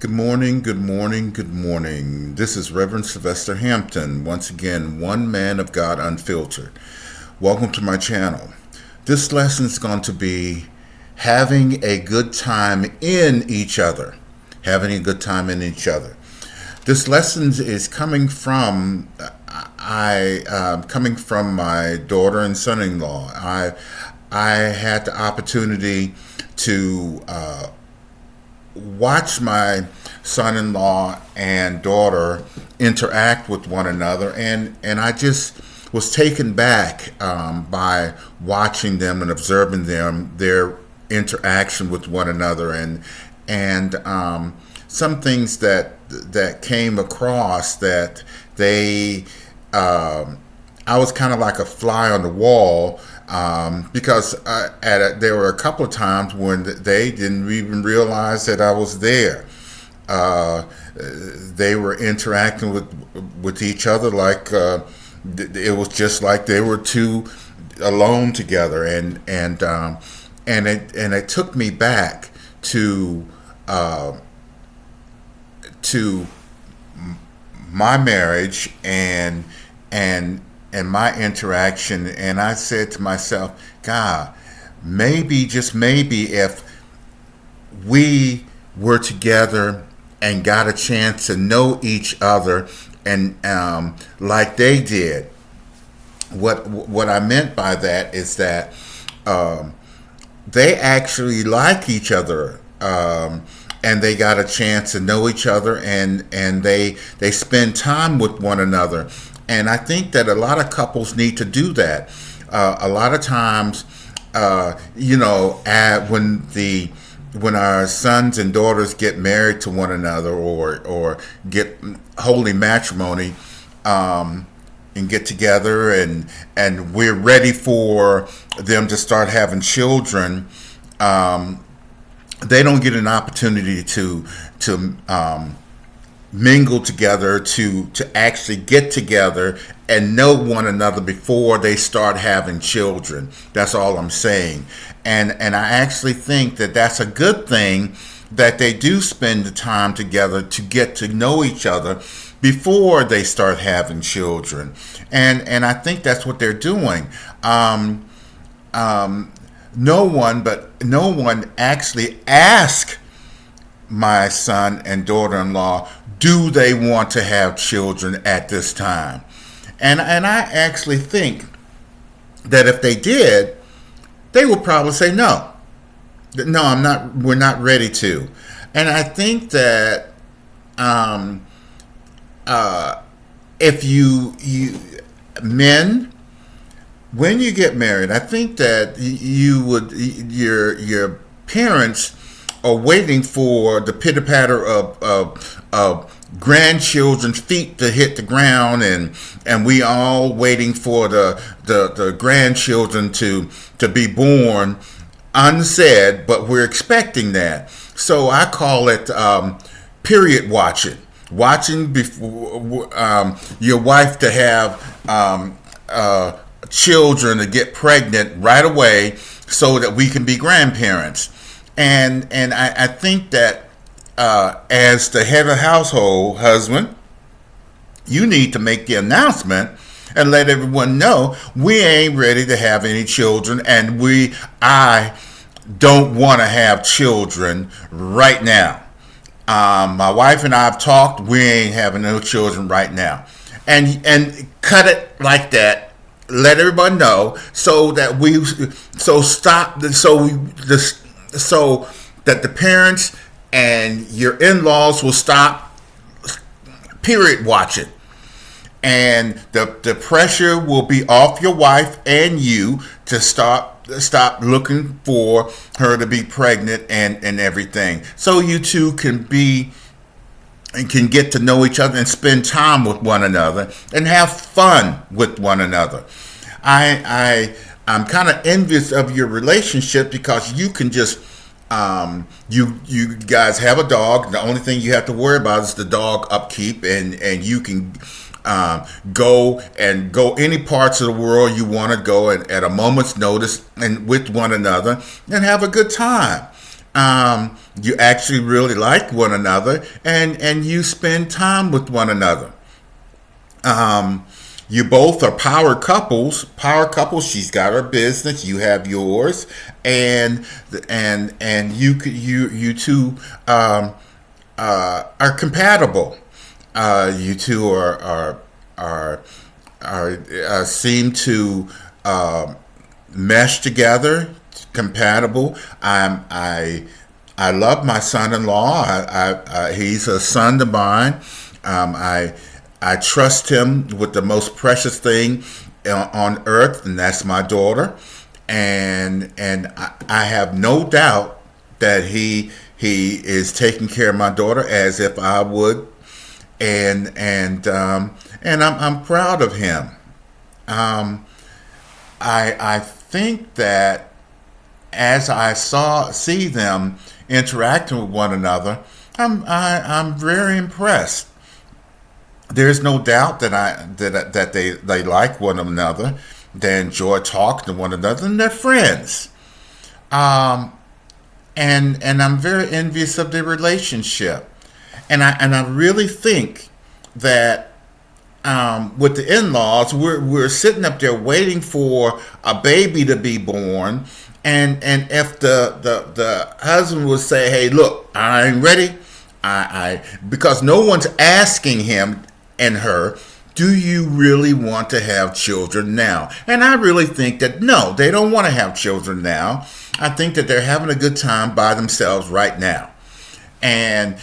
Good morning, good morning, good morning. This is Reverend Sylvester Hampton, once again, one man of God unfiltered. Welcome to my channel. This lesson is going to be having a good time in each other. Having a good time in each other. This lesson is coming from my daughter and son-in-law. I had the opportunity to watch my son-in-law and daughter interact with one another, and I just was taken back by watching them and observing their interaction with one another, and some things that came across that they I was kind of like a fly on the wall, because there were a couple of times when they didn't even realize that I was there. They were interacting with each other like it was just like they were two alone together, and it took me back to my marriage and my interaction, and I said to myself, God, maybe, just maybe, if we were together and got a chance to know each other and like they did. What I meant by that is that they actually like each other, and they got a chance to know each other, and they spend time with one another. And I think that a lot of couples need to do that. A lot of times, when our sons and daughters get married to one another, or get holy matrimony, and get together, and we're ready for them to start having children, they don't get an opportunity to mingle together, to actually get together and know one another before they start having children. That's all I'm saying. And I actually think that that's a good thing, that they do spend the time together to get to know each other before they start having children. And I think that's what they're doing. No one actually asked my son and daughter-in-law, do they want to have children at this time? And I actually think that if they did, they would probably say no. No, I'm not. We're not ready to. And I think that if you men, when you get married, I think that your parents are waiting for the pitter patter of grandchildren's feet to hit the ground, and we all waiting for the grandchildren to be born unsaid, but we're expecting that. So I call it period watching before your wife to have children, to get pregnant right away so that we can be grandparents. And I think that as the head of household, husband, you need to make the announcement and let everyone know we ain't ready to have any children, and I don't want to have children right now. My wife and I have talked. We ain't having no children right now, and cut it like that. Let everybody know so that the parents and your in-laws will stop period watching, and the pressure will be off your wife and you to stop looking for her to be pregnant and everything, so you two can get to know each other and spend time with one another and have fun with one another. I'm kind of envious of your relationship, because you can just you guys have a dog. The only thing you have to worry about is the dog upkeep, and you can go any parts of the world you want to go at a moment's notice, and with one another, and have a good time. You actually really like one another, and you spend time with one another. Um, you both are power couples. Power couples. She's got her business. You have yours, and you two are compatible. You two are seem to mesh together, compatible. I love my son-in-law. He's a son of mine. I trust him with the most precious thing on earth, and that's my daughter. And I have no doubt that he is taking care of my daughter as if I would, and I'm proud of him. Um, I think that as I see them interacting with one another, I'm very impressed. There's no doubt that they like one another. They enjoy talking to one another, and they're friends. Um, and I'm very envious of their relationship. And I really think that with the in-laws, we're sitting up there waiting for a baby to be born, and if the husband would say, "Hey, look, I ain't ready," because no one's asking him and her, "Do you really want to have children now?" And I really think that no, they don't want to have children now. I think that they're having a good time by themselves right now. And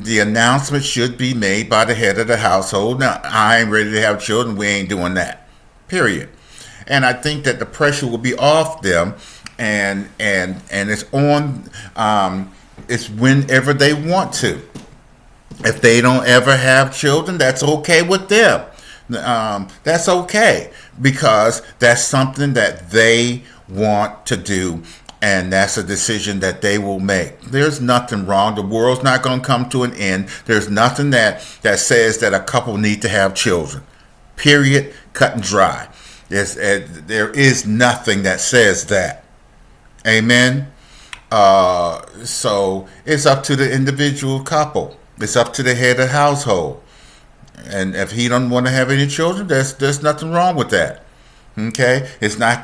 the announcement should be made by the head of the household. Now, I ain't ready to have children. We ain't doing that. Period. And I think that the pressure will be off them, and it's on. It's whenever they want to. If they don't ever have children, that's okay with them. That's okay because that's something that they want to do, and that's a decision that they will make. There's nothing wrong. The world's not going to come to an end. There's nothing that says that a couple need to have children. Period. Cut and dry. There is nothing that says that. Amen. So it's up to the individual couple. It's up to the head of the household. And if he doesn't want to have any children, there's nothing wrong with that. Okay, he's not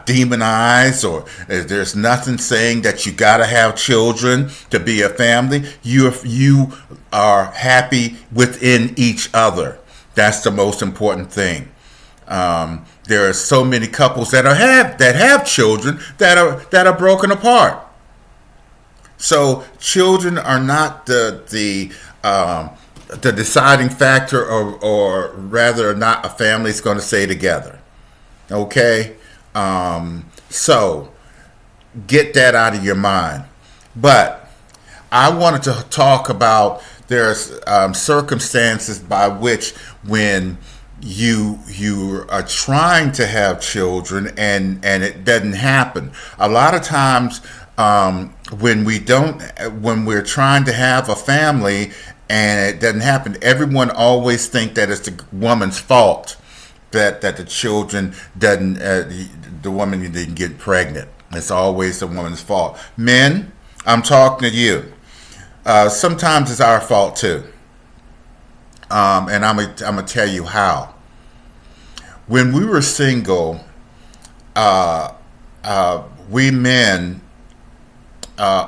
demonized, or there's nothing saying that you got to have children to be a family. You are happy within each other. That's the most important thing. There are so many couples that have children that are broken apart. So children are not the deciding factor, or rather not a family is going to stay together. Okay? So get that out of your mind. But I wanted to talk about there's circumstances by which when you are trying to have children and it doesn't happen. A lot of times when we're trying to have a family and it doesn't happen, everyone always think that it's the woman's fault that the children doesn't the woman didn't get pregnant. It's always the woman's fault. Men, I'm talking to you. Sometimes it's our fault too, and I'm gonna tell you how. When we were single, we men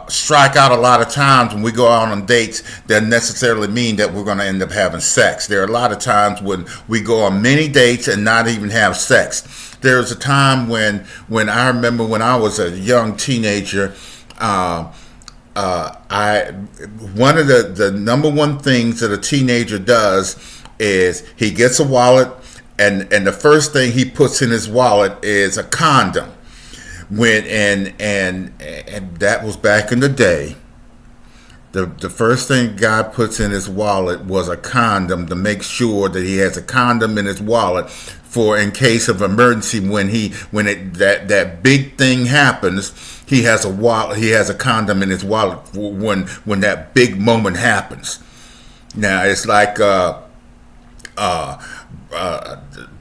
strike out a lot of times when we go out on dates. Doesn't necessarily mean that we're going to end up having sex. There are a lot of times when we go on many dates and not even have sex. There's a time when I remember when I was a young teenager, one of the number one things that a teenager does is he gets a wallet, and the first thing he puts in his wallet is a condom. And that was back in the day. The first thing God puts in his wallet was a condom, to make sure that he has a condom in his wallet for in case of emergency. When that big thing happens, he has a wallet. He has a condom in his wallet for when that big moment happens. Now it's like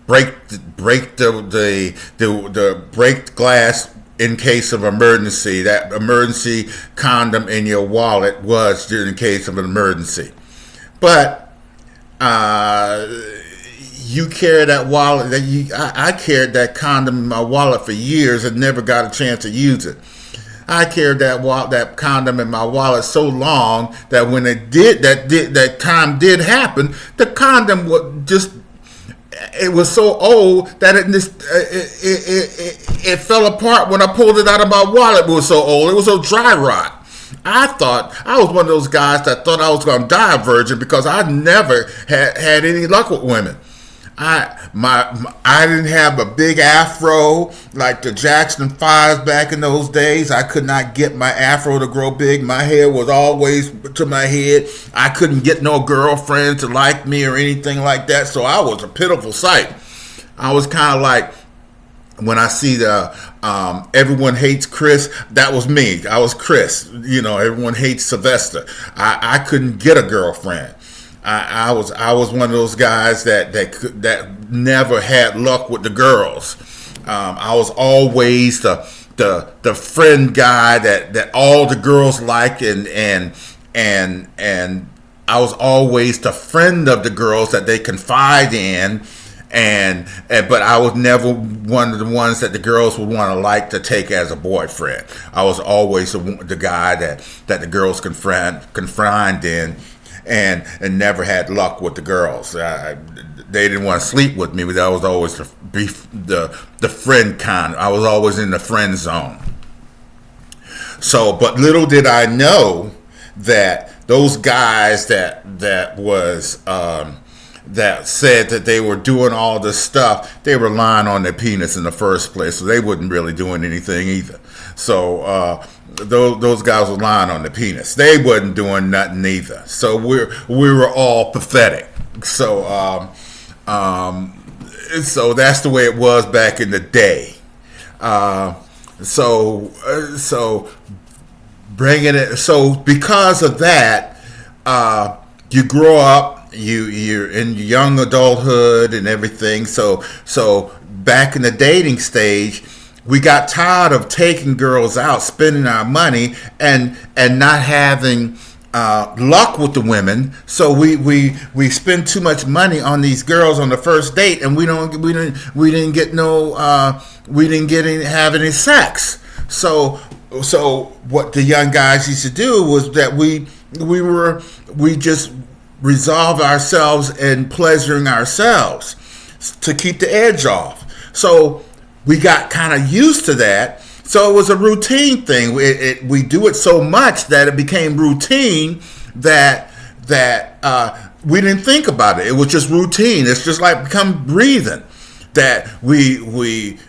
break the break glass in case of emergency. That emergency condom in your wallet was in case of an emergency. But you carry that wallet. I carried that condom in my wallet for years and never got a chance to use it. I carried that condom in my wallet so long that when that time did happen, the condom it was so old that it fell apart when I pulled it out of my wallet. It was so old. It was so dry rot. I thought I was one of those guys that thought I was going to die a virgin because I never had any luck with women. I didn't have a big afro like the Jackson 5s back in those days. I could not get my afro to grow big. My hair was always to my head. I couldn't get no girlfriend to like me or anything like that. So I was a pitiful sight. I was kind of like, when I see the everyone hates Chris, that was me. I was Chris. Everyone hates Sylvester. I couldn't get a girlfriend. I was one of those guys that never had luck with the girls. I was always the friend guy that all the girls liked, and I was always the friend of the girls that they confide in. But I was never one of the ones that the girls would want to like to take as a boyfriend. I was always the guy that the girls confide in, and never had luck with the girls. They didn't want to sleep with me, but I was always the friend kind. I was always in the friend zone. So, but little did I know that those guys that said that they were doing all this stuff, they were lying on their penis in the first place, so they wasn't really doing anything either. So those guys were lying on their penis. They wasn't doing nothing either. So we were all pathetic. So so that's the way it was back in the day. So bringing it. So because of that, you grow up. You're in young adulthood and everything. So back in the dating stage, we got tired of taking girls out, spending our money, and not having luck with the women. So we spend too much money on these girls on the first date, and we didn't have any sex. So what the young guys used to do was that we just resolve ourselves in pleasuring ourselves to keep the edge off. So we got kind of used to that. So it was a routine thing. We do it so much that it became routine that we didn't think about it. It was just routine. It's just like become breathing. That it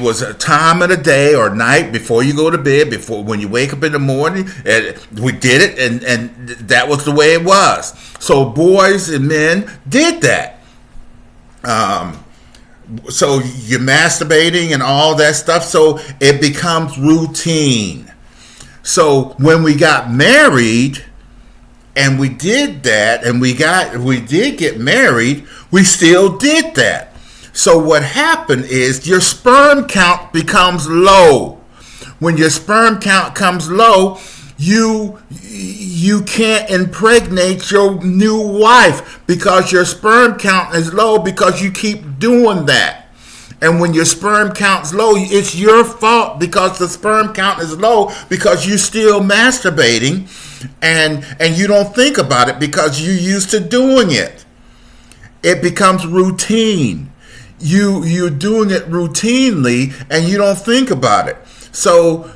was a time of the day or night before you go to bed, before when you wake up in the morning, and we did it, and that was the way it was. So boys and men did that. So you're masturbating and all that stuff, so it becomes routine. So when we got married, and we did that, and we did get married, we still did that. So what happened is your sperm count becomes low. When your sperm count comes low, you can't impregnate your new wife because your sperm count is low because you keep doing that. And when your sperm count's low, it's your fault because the sperm count is low because you're still masturbating and you don't think about it because you're used to doing it. It becomes routine. You're doing it routinely and you don't think about it. So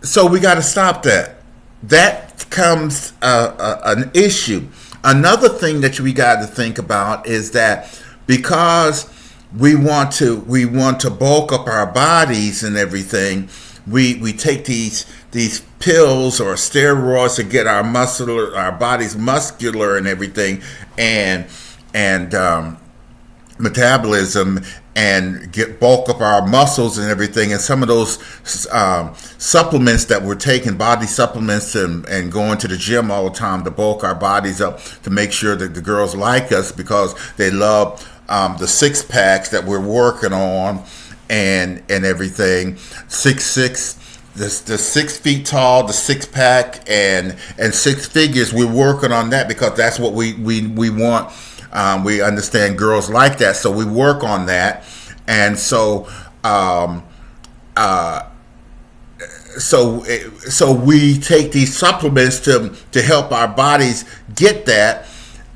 so we got to stop that. That becomes an issue. Another thing that we got to think about is that because we want to bulk up our bodies and everything, we take these pills or steroids to get our bodies muscular and everything, and metabolism, and bulk up our muscles and everything. And some of those supplements that we're taking, body supplements, and going to the gym all the time to bulk our bodies up to make sure that the girls like us because they love the six packs that we're working on, and everything. 6'6", the 6 feet tall, the six pack, and six figures. We're working on that because that's what we want. We understand girls like that, so we work on that, and so. So we take these supplements to help our bodies get that,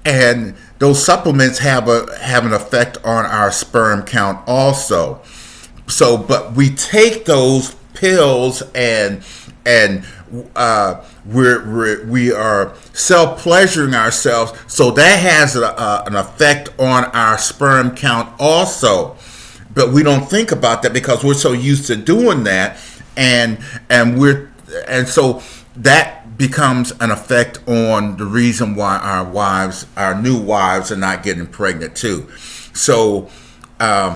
and those supplements have an effect on our sperm count also. So, but we take those pills and we are self pleasuring ourselves, so that has an effect on our sperm count also. But we don't think about that because we're so used to doing that, and so that becomes an effect on the reason why our new wives, are not getting pregnant too. So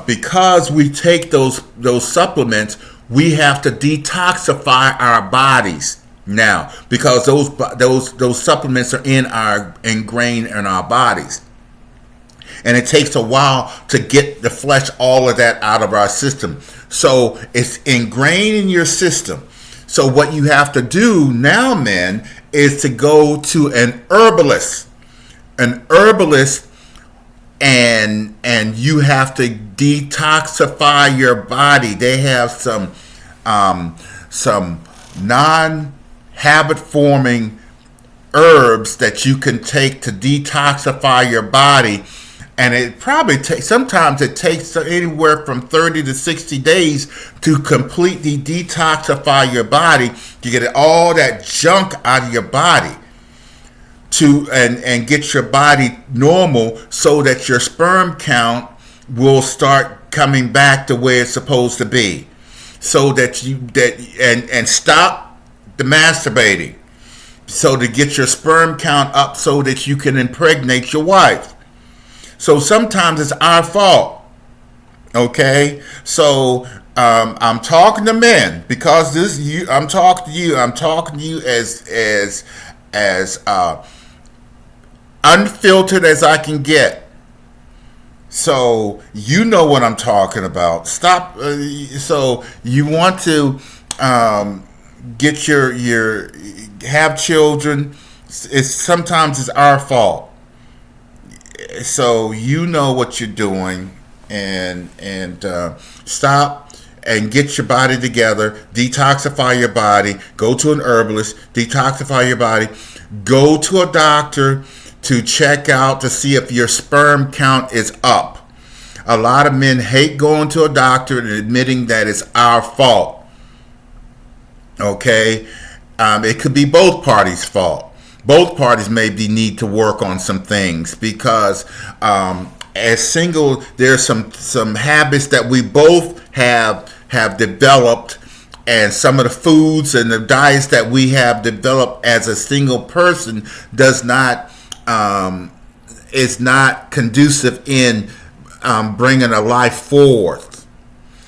because we take those supplements, we have to detoxify our bodies now because those supplements are ingrained in our bodies. And it takes a while to get the flesh, all of that out of our system. So it's ingrained in your system. So what you have to do now, men, is to go to an herbalist. And you have to detoxify your body. They have some non-habit forming herbs that you can take to detoxify your body. And it probably sometimes it takes anywhere from 30 to 60 days to completely detoxify your body, to get all that junk out of your body, and get your body normal, so that your sperm count will start coming back to where it's supposed to be, so that and stop the masturbating, so to get your sperm count up so that you can impregnate your wife. So sometimes it's our fault. Okay, so I'm talking to men because I'm talking to you. I'm talking to you as unfiltered as I can get. So you know what I'm talking about. Stop. So you want to get your have children. Sometimes it's our fault. So you know what you're doing, and stop and get your body together. Detoxify your body. Go to an herbalist. Detoxify your body. Go to a doctor to check out to see if your sperm count is up. A lot of men hate going to a doctor and admitting that it's our fault. Okay, it could be both parties' fault. Both parties maybe need to work on some things because as single, there's some habits that we both have developed, and some of the foods and the diets that we have developed as a single person is not conducive in bringing a life forward.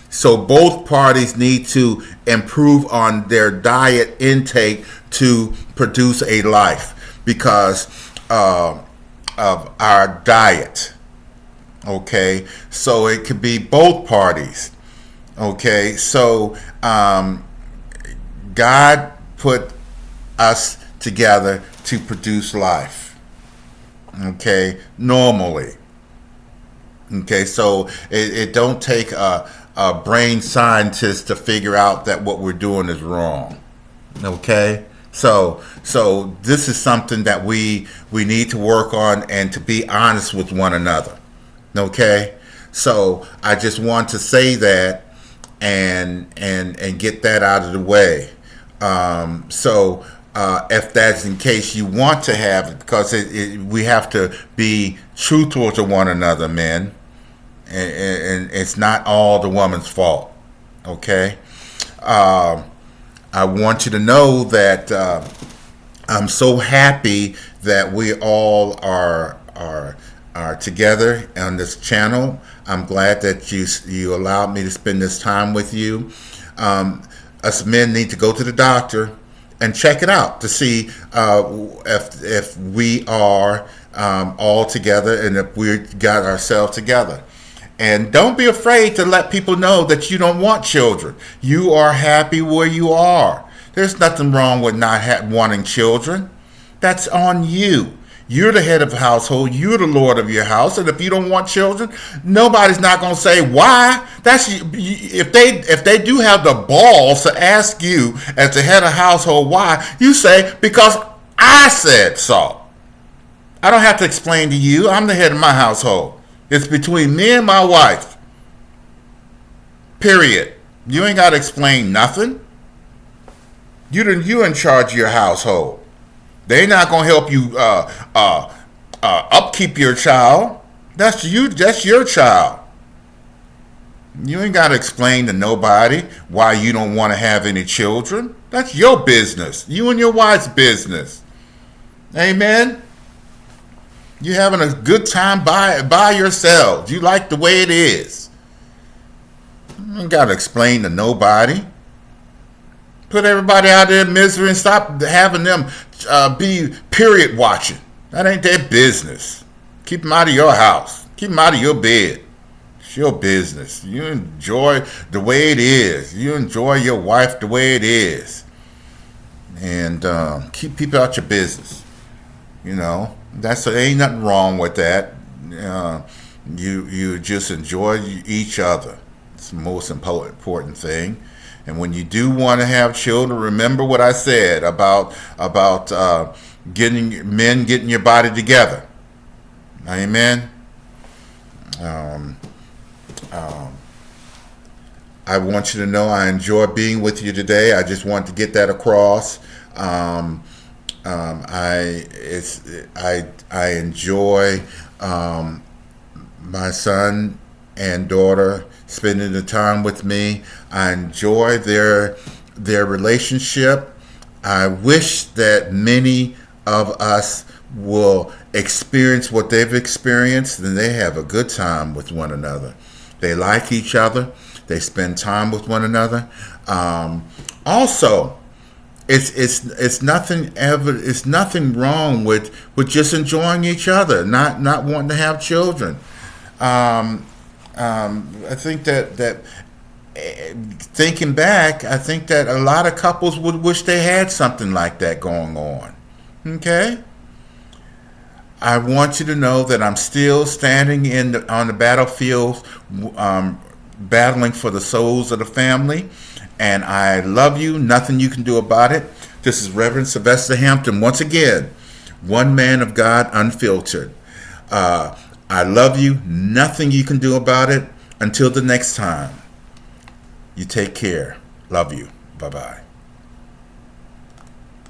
So both parties need to improve on their diet intake to produce a life because of our diet. Okay, so it could be both parties. Okay, so God put us together to produce life. Okay, normally. Okay, so it don't take a brain scientist to figure out that what we're doing is wrong. Okay, so this is something that we need to work on and to be honest with one another. Okay, so I just want to say that and get that out of the way. If that's in case you want to have it, because we have to be truthful to one another, men. And it's not all the woman's fault. Okay, I want you to know that I'm so happy that we all are together on this channel. I'm glad that you allowed me to spend this time with you. Us men need to go to the doctor and check it out to see if we are all together and if we got ourselves together. And don't be afraid to let people know that you don't want children. You are happy where you are. There's nothing wrong with not wanting children. That's on you. You're the head of the household. You're the Lord of your house. And if you don't want children, nobody's not going to say why. That's if they do have the balls to ask you as the head of household why, you say because I said so. I don't have to explain to you. I'm the head of my household. It's between me and my wife. Period. You ain't got to explain nothing. You in charge of your household. They're not gonna help you upkeep your child. That's you. That's your child. You ain't got to explain to nobody why you don't want to have any children. That's your business. You and your wife's business. Amen. You're having a good time by yourselves. You like the way it is. You ain't got to explain to nobody. Put everybody out there in misery and stop having them be period watching. That ain't their business. Keep them out of your house. Keep them out of your bed. It's your business. You enjoy the way it is. You enjoy your wife the way it is. And keep people out your business. You know, ain't nothing wrong with that. You just enjoy each other. It's the most important thing. And when you do want to have children, remember what I said about getting your body together. Amen. I want you to know I enjoy being with you today. I just want to get that across. I enjoy my son and daughter spending the time with me. I enjoy their relationship. I wish that many of us will experience what they've experienced, and they have a good time with one another. They like each other. They spend time with one another. Also, it's nothing wrong with just enjoying each other, not wanting to have children. I think that thinking back, I think that a lot of couples would wish they had something like that going on. Okay? I want you to know that I'm still standing on the battlefield, battling for the souls of the family, and I love you. Nothing you can do about it. This is Reverend Sylvester Hampton once again, one man of God, unfiltered. I love you. Nothing you can do about it. Until the next time, you take care. Love you. Bye-bye.